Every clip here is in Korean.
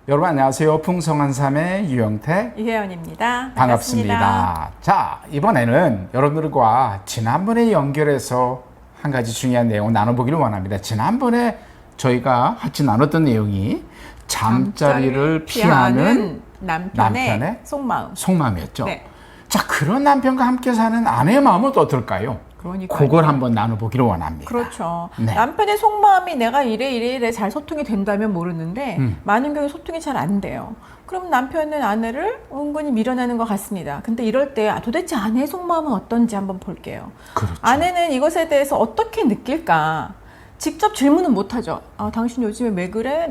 여러분 안녕하세요. 풍성한 삶의 유영태 이혜연입니다. 반갑습니다. 자, 이번에는 여러분들과 지난번에 연결해서 한 가지 중요한 내용을 나눠보기를 원합니다. 지난번에 저희가 같이 나눴던 내용이 잠자리를 피하는 남편의 속마음이었죠. 네. 자, 그런 남편과 함께 사는 아내의 마음은 또 어떨까요? 그걸 한번 나눠보기를 원합니다. 그렇죠. 네. 남편의 속마음이 내가 이래 잘 소통이 된다면 모르는데 많은 경우 소통이 잘 안 돼요. 그럼 남편은 아내를 은근히 밀어내는 것 같습니다. 근데 이럴 때 도대체 아내의 속마음은 어떤지 한번 볼게요. 그렇죠. 아내는 이것에 대해서 어떻게 느낄까? 직접 질문은 못하죠. 당신 요즘에 왜 그래?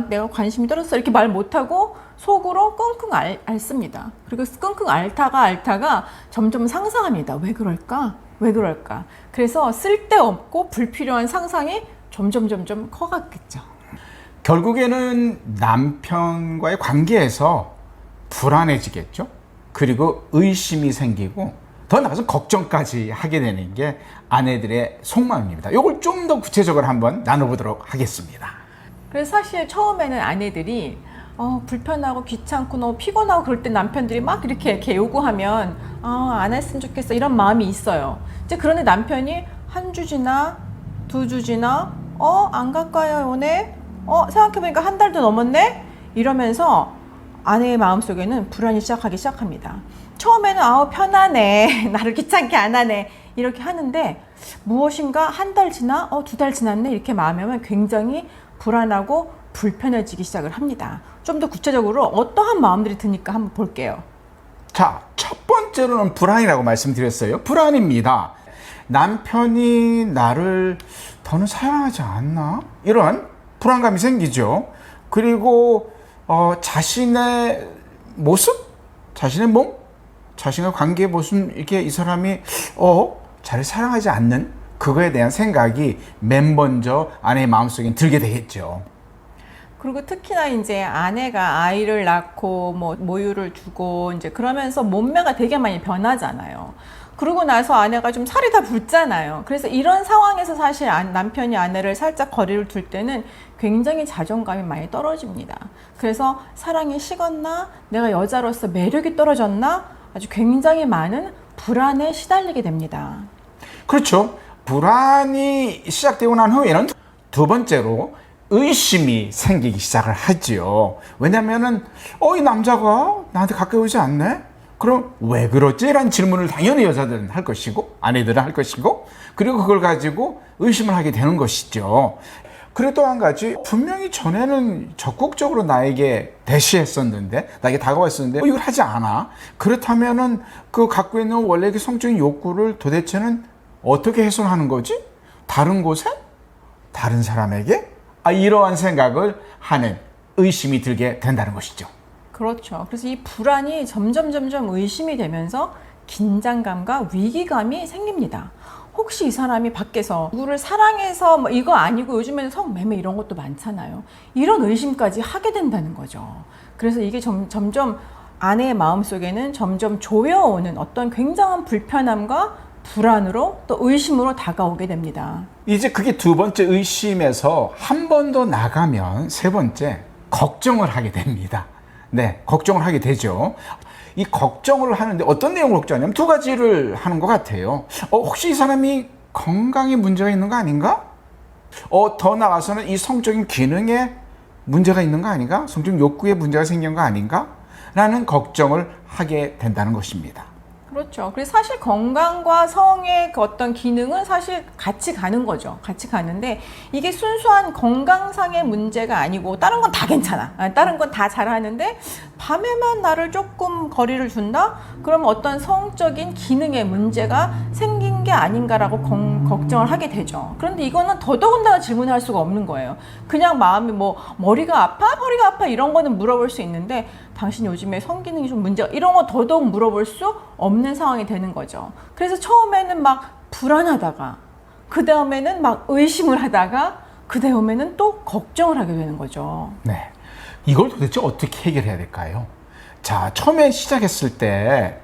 내가 관심이 떨어졌어. 이렇게 말 못하고 속으로 끙끙 앓습니다. 그리고 끙끙 앓다가 점점 상상합니다. 왜 그럴까? 그래서 쓸데없고 불필요한 상상이 점점 커갔겠죠. 결국에는 남편과의 관계에서 불안해지겠죠. 그리고 의심이 생기고 더 나아가서 걱정까지 하게 되는 게 아내들의 속마음입니다. 이걸 좀 더 구체적으로 한번 나눠보도록 하겠습니다. 그래서 사실 처음에는 아내들이 불편하고 귀찮고 너무 피곤하고 그럴 때 남편들이 막 이렇게 요구하면 안 했으면 좋겠어 이런 마음이 있어요. 이제 그런데 남편이 한 주 지나 두 주 지나 안 갈까요 오늘? 생각해보니까 한 달도 넘었네? 이러면서 아내의 마음속에는 불안이 시작합니다. 처음에는 편하네 나를 귀찮게 안 하네 이렇게 하는데 무엇인가 한 달 지나 두 달 지났네 이렇게 마음하면 굉장히 불안하고 불편해지기 시작을 합니다. 좀 더 구체적으로 어떠한 마음들이 드니까 한번 볼게요. 자, 첫 번째로는 불안이라고 말씀드렸어요. 불안입니다. 남편이 나를 더는 사랑하지 않나? 이런 불안감이 생기죠. 그리고 자신의 모습, 자신의 몸, 자신과 관계의 모습, 이렇게 이 사람이 잘 사랑하지 않는 그거에 대한 생각이 맨 먼저 아내의 마음속에 들게 되겠죠. 그리고 특히나 이제 아내가 아이를 낳고 모유를 주고 이제 그러면서 몸매가 되게 많이 변하잖아요. 그러고 나서 아내가 좀 살이 다 붙잖아요. 그래서 이런 상황에서 사실 남편이 아내를 살짝 거리를 둘 때는 굉장히 자존감이 많이 떨어집니다. 그래서 사랑이 식었나? 내가 여자로서 매력이 떨어졌나? 아주 굉장히 많은 불안에 시달리게 됩니다. 그렇죠. 불안이 시작되고 난 후에는 두 번째로 의심이 생기기 시작을 하지요. 왜냐면은 이 남자가 나한테 가까이 오지 않네? 그럼 왜 그렇지? 라는 질문을 당연히 여자들은 할 것이고 아내들은 할 것이고 그리고 그걸 가지고 의심을 하게 되는 것이죠. 그리고 또 한 가지, 분명히 전에는 적극적으로 나에게 대시했었는데, 나에게 다가왔었는데 이걸 하지 않아? 그렇다면은 그 갖고 있는 원래 그 성적인 욕구를 도대체는 어떻게 해소하는 거지? 다른 곳에? 다른 사람에게? 이러한 생각을 하는 의심이 들게 된다는 것이죠. 그렇죠. 그래서 이 불안이 점점 의심이 되면서 긴장감과 위기감이 생깁니다. 혹시 이 사람이 밖에서 누구를 사랑해서 이거 아니고 요즘에는 성매매 이런 것도 많잖아요. 이런 의심까지 하게 된다는 거죠. 그래서 이게 점점 아내의 마음속에는 점점 조여오는 어떤 굉장한 불편함과 불안으로 또 의심으로 다가오게 됩니다. 이제 그게 두 번째 의심에서 한 번 더 나가면 세 번째 걱정을 하게 됩니다. 네, 걱정을 하게 되죠. 이 걱정을 하는데 어떤 내용을 걱정하냐면 두 가지를 하는 것 같아요. 혹시 이 사람이 건강에 문제가 있는 거 아닌가? 더 나아가서는 이 성적인 기능에 문제가 있는 거 아닌가? 성적 욕구에 문제가 생긴 거 아닌가? 라는 걱정을 하게 된다는 것입니다. 그렇죠. 그래서 사실 건강과 성의 그 어떤 기능은 사실 같이 가는 거죠. 같이 가는데 이게 순수한 건강상의 문제가 아니고 다른 건 다 괜찮아. 다른 건 다 잘하는데 밤에만 나를 조금 거리를 준다? 그러면 어떤 성적인 기능에 문제가 생긴 게 아닌가라고 걱정을 하게 되죠. 그런데 이거는 더더군다나 질문할 수가 없는 거예요. 그냥 마음이 머리가 아파 이런 거는 물어볼 수 있는데 당신 요즘에 성기능이 좀 문제가 이런 거 더더욱 물어볼 수 없는 상황이 되는 거죠. 그래서 처음에는 막 불안하다가 그 다음에는 막 의심을 하다가 그 다음에는 또 걱정을 하게 되는 거죠. 네, 이걸 도대체 어떻게 해결해야 될까요? 자, 처음에 시작했을 때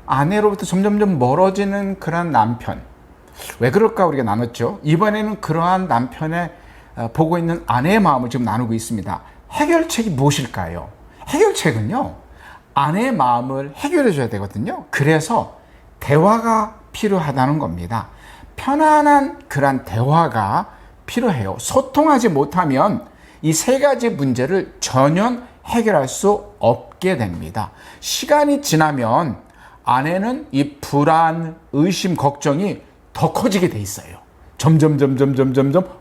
아내로부터 점점 멀어지는 그런 남편, 왜 그럴까 우리가 나눴죠. 이번에는 그러한 남편의 보고 있는 아내의 마음을 지금 나누고 있습니다. 해결책이 무엇일까요? 해결책은요, 아내의 마음을 해결해 줘야 되거든요. 그래서 대화가 필요하다는 겁니다. 편안한 그런 대화가 필요해요. 소통하지 못하면 이 세 가지 문제를 전혀 해결할 수 없게 됩니다. 시간이 지나면 아내는 이 불안, 의심, 걱정이 더 커지게 돼 있어요. 점점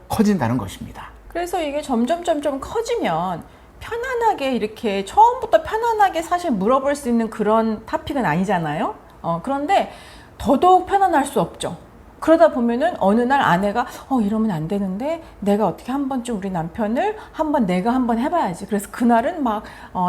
커진다는 것입니다. 그래서 이게 점점 커지면 편안하게 이렇게 처음부터 편안하게 사실 물어볼 수 있는 그런 토픽은 아니잖아요. 그런데 더더욱 편안할 수 없죠. 그러다 보면은 어느 날 아내가 이러면 안 되는데 내가 어떻게 한번 좀 우리 남편을 내가 한번 해봐야지. 그래서 그날은 막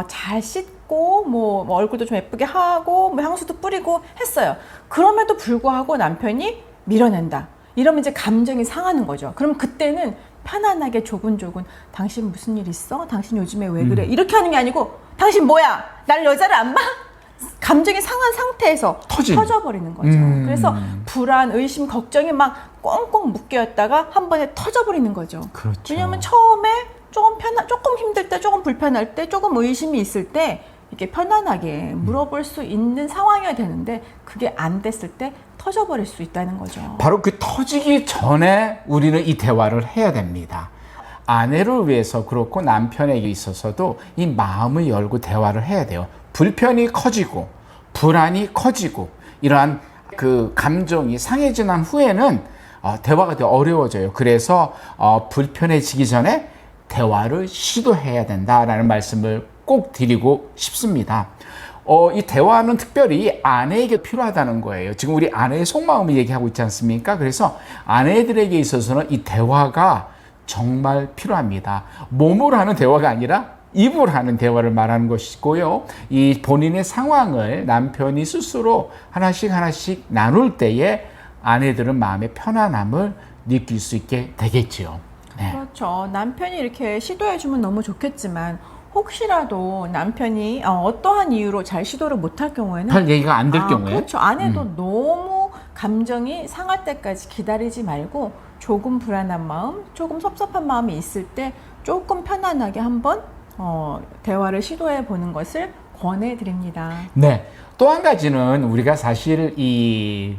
잘 씻고 뭐 얼굴도 좀 예쁘게 하고 뭐 향수도 뿌리고 했어요. 그럼에도 불구하고 남편이 밀어낸다. 이러면 이제 감정이 상하는 거죠. 그럼 그때는 편안하게 조근조근 당신 무슨 일 있어? 당신 요즘에 왜 그래? 이렇게 하는 게 아니고 당신 뭐야? 날 여자를 안 봐? 감정이 상한 상태에서 터져버리는 거죠. 그래서 불안, 의심, 걱정이 막 꽁꽁 묶여있다가 한 번에 터져버리는 거죠. 그렇죠. 왜냐하면 처음에 조금 힘들 때, 조금 불편할 때, 조금 의심이 있을 때 이렇게 편안하게 물어볼 수 있는 상황이어야 되는데 그게 안 됐을 때 터져버릴 수 있다는 거죠. 바로 그 터지기 전에 우리는 이 대화를 해야 됩니다. 아내를 위해서 그렇고 남편에게 있어서도 이 마음을 열고 대화를 해야 돼요. 불편이 커지고 불안이 커지고 이러한 그 감정이 상해진 후에는 대화가 더 어려워져요. 그래서 불편해지기 전에 대화를 시도해야 된다라는 말씀을 꼭 드리고 싶습니다. 이 대화는 특별히 아내에게 필요하다는 거예요. 지금 우리 아내의 속마음을 얘기하고 있지 않습니까? 그래서 아내들에게 있어서는 이 대화가 정말 필요합니다. 몸으로 하는 대화가 아니라 입으로 하는 대화를 말하는 것이고요. 이 본인의 상황을 남편이 스스로 하나씩 나눌 때에 아내들은 마음의 편안함을 느낄 수 있게 되겠지요. 네. 그렇죠. 남편이 이렇게 시도해주면 너무 좋겠지만 혹시라도 남편이 어떠한 이유로 잘 시도를 못할 경우에는 할 얘기가 안 될 경우에 그렇죠. 아내도 너무 감정이 상할 때까지 기다리지 말고 조금 불안한 마음, 조금 섭섭한 마음이 있을 때 조금 편안하게 한번 대화를 시도해 보는 것을 권해드립니다. 네. 또 한 가지는 우리가 사실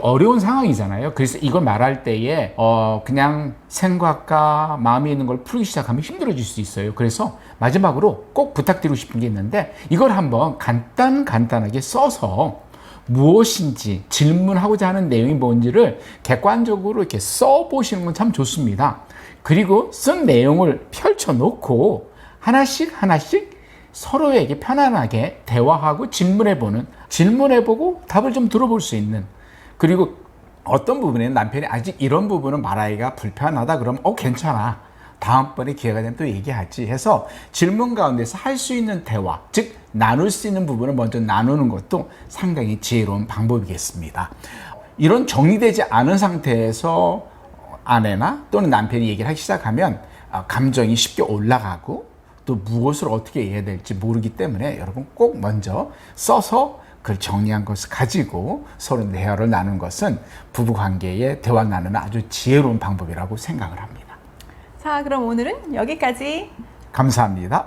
어려운 상황이잖아요. 그래서 이걸 말할 때에 그냥 생각과 마음에 있는 걸 풀기 시작하면 힘들어질 수 있어요. 그래서 마지막으로 꼭 부탁드리고 싶은 게 있는데 이걸 한번 간단하게 써서 무엇인지 질문하고자 하는 내용이 뭔지를 객관적으로 이렇게 써보시는 건 참 좋습니다. 그리고 쓴 내용을 펼쳐놓고 하나씩 서로에게 편안하게 대화하고 질문해보고 답을 좀 들어볼 수 있는, 그리고 어떤 부분에는 남편이 아직 이런 부분은 말하기가 불편하다 그러면 괜찮아, 다음번에 기회가 되면 또 얘기하지 해서 질문 가운데서 할 수 있는 대화, 즉 나눌 수 있는 부분을 먼저 나누는 것도 상당히 지혜로운 방법이겠습니다. 이런 정리되지 않은 상태에서 아내나 또는 남편이 얘기를 하기 시작하면 감정이 쉽게 올라가고 또 무엇을 어떻게 해야 될지 모르기 때문에 여러분 꼭 먼저 써서 그걸 정리한 것을 가지고 서로 대화를 나누는 것은 부부관계에 대화 나누는 아주 지혜로운 방법이라고 생각을 합니다. 자, 그럼 오늘은 여기까지. 감사합니다.